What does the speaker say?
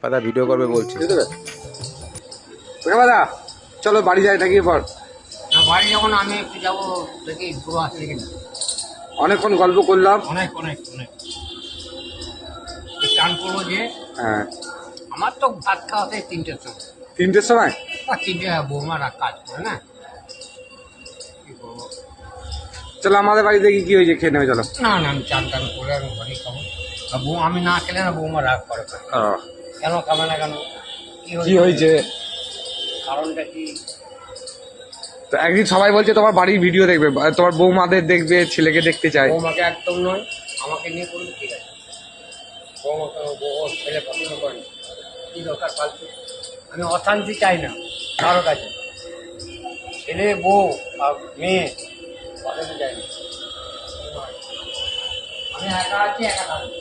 পাতা ভিডিও করবে বলছে। দাদা চলো বাড়ি যাই নাকি পর বাড়ি যখন আমি একটু যাবো দেখি ঘুরো আসলে কিনা। অনেকক্ষণ গল্প করলাম। অনেক অনেক অনেক চান করবো যে হ্যাঁ আমার তো ভাত খাওয়াতে 3টের সময়। 3টের সময়? বা 3টে বৌমারা কাজ করে না, কি করবো। চলো আমাদের বাড়ি দেখি কি হয়েছে, খেয়ে নেবে চলো। না না আমি চান টান করে আমি ঘরেই খাবো। আর আমি না খেলে না বৌমা রাগ করে। কেন খাবে না কেন, কি হয়েছে? কারণটা কি? তো একদিন সবাই বলছে তোমার বাড়ির ভিডিও দেখবে, তোমার বৌমাদের দেখবে, ছেলেকে দেখতে চায়। বৌমাকে একদম নয়, আমাকে নিয়ে করলে ঠিক আছে। বৌমা কেন, বউ ছেলে পছন্দ করে না, কি দরকার ফালতু। আমি অশান্তি চাই না কারো কাছে, ছেলে বউ আর মেয়ে অশান্তি চাই না। আমি একা আছি, একা থাকবো।